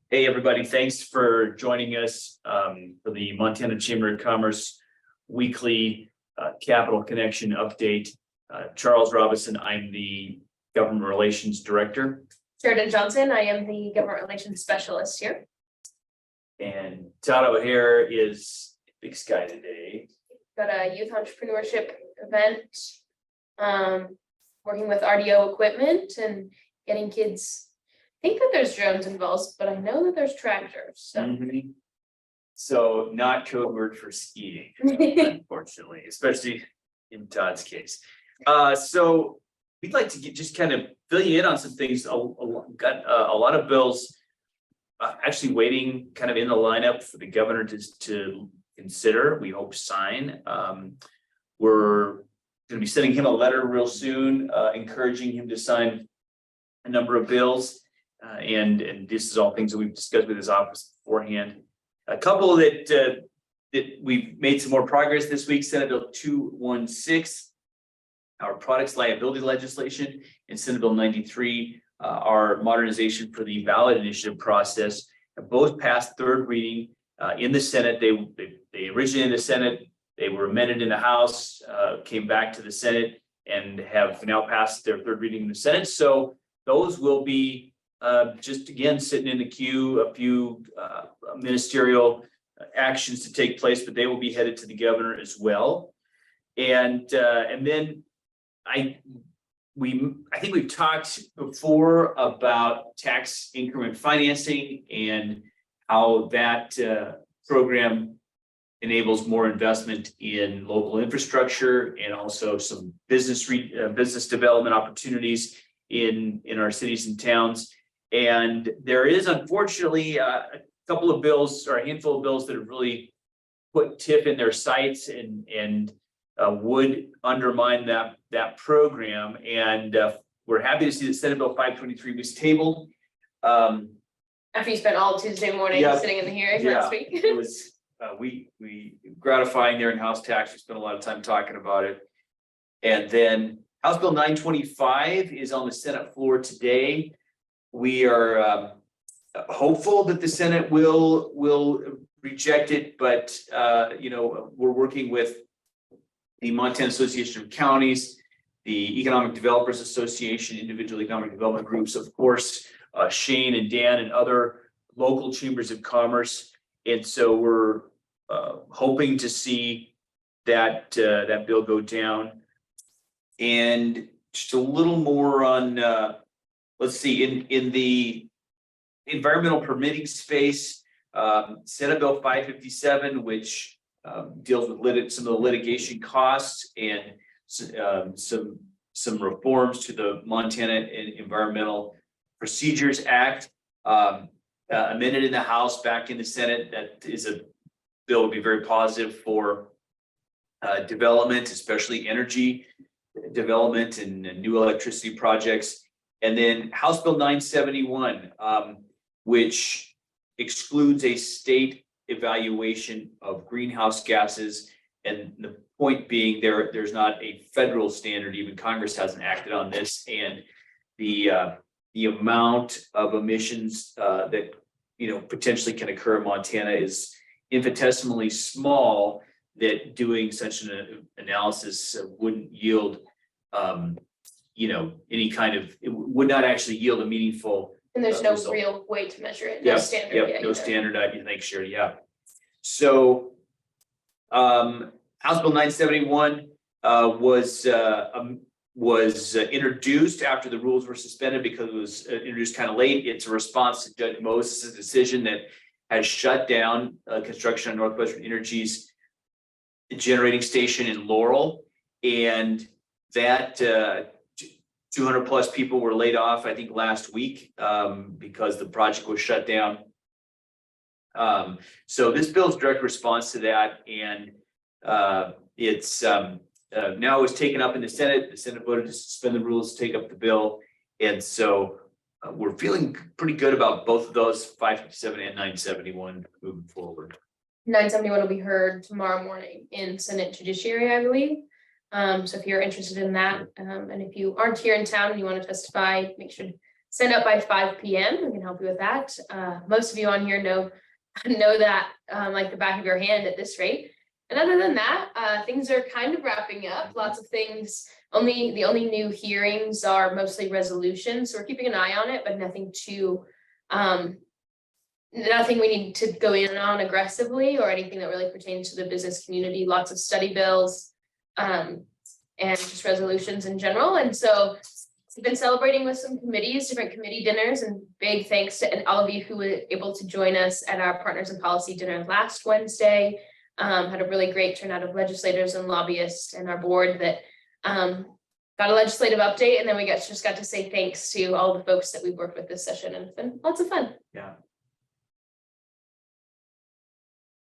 Hey, everybody, thanks for joining us for the Montana Chamber of Commerce weekly Capital Connection update. Charles Robinson, I'm the Government Relations Director. Sheridan Johnson, I am the Government Relations Specialist here. And Todd O'Hare is Big Sky today. Got a youth entrepreneurship event, working with RDO equipment and getting kids. I think that there's drones involved, but I know that there's tractors, so. So not code word for skiing, unfortunately, especially in Todd's case. So we'd like to just kind of fill you in on some things. Got a lot of bills actually waiting kind of in the lineup for the governor to consider, we hope sign. We're going to be sending him a letter real soon, encouraging him to sign a number of bills. And this is all things that we've discussed with his office beforehand. A couple that we've made some more progress this week: Senate Bill 216, our products liability legislation, and Senate Bill 93, our modernization for the ballot initiative process. Have both passed third reading in the Senate. They originated in the Senate, they were amended in the House, came back to the Senate, and have now passed their third reading in the Senate. So those will be just again sitting in the queue, a few ministerial actions to take place, but they will be headed to the governor as well. And then I think we've talked before about tax increment financing and how that program enables more investment in local infrastructure and also some business development opportunities in our cities and towns. And there is unfortunately a couple of bills, or a handful of bills, that have really put TIF in their sights and would undermine that program. And we're happy to see that Senate Bill 523 was tabled. After you spent all Tuesday morning sitting in the hearing last week. It was we gratifying there in House Tax. We spent a lot of time talking about it. And then House Bill 925 is on the Senate floor today. We are hopeful that the Senate will reject it, but we're working with the Montana Association of Counties, the Economic Developers Association, individual economic development groups, of course, Shane and Dan and other local chambers of commerce. And so we're hoping to see that bill go down. And just a little more on let's see, in the environmental permitting space, Senate Bill 557, which deals with some of the litigation costs and some reforms to the Montana Environmental Procedures Act, amended in the House, back in the Senate. That is a bill would be very positive for development, especially energy development and new electricity projects. And then House Bill 971, which excludes a state evaluation of greenhouse gases. And the point being, there's not a federal standard. Even Congress hasn't acted on this. And the amount of emissions that potentially can occur in Montana is infinitesimally small, that doing such an analysis wouldn't yield any kind of, it would not actually yield a meaningful. And there's no result. real way to measure it, no standard yet. No standard, I can make sure, So House Bill 971 was introduced after the rules were suspended because it was introduced kind of late. It's a response to Judge Moses' decision that has shut down construction on Northwestern Energy's generating station in Laurel, and that 200 plus people were laid off, I think, last week because the project was shut down. So this bill is a direct response to that, and it's now it was taken up in the Senate. The Senate voted to suspend the rules, take up the bill, and so we're feeling pretty good about both of those, 557 and 971, moving forward. 971 will be heard tomorrow morning in Senate Judiciary, I believe. So if you're interested in that, and if you aren't here in town and you want to testify, make sure sign up by 5 p.m. We can help you with that. Most of you on here know that like the back of your hand at this rate. And other than that, things are kind of wrapping up. Lots of things. The only new hearings are mostly resolutions. So we're keeping an eye on it, but nothing too nothing we need to go in on aggressively or anything that really pertains to the business community. Lots of study bills and just resolutions in general. And so we've been celebrating with some committees, different committee dinners, and big thanks to all of you who were able to join us at our Partners in Policy dinner last Wednesday. Had a really great turnout of legislators and lobbyists and our board that got a legislative update, and then we just got to say thanks to all the folks that we worked with this session, and it's been lots of fun. Yeah,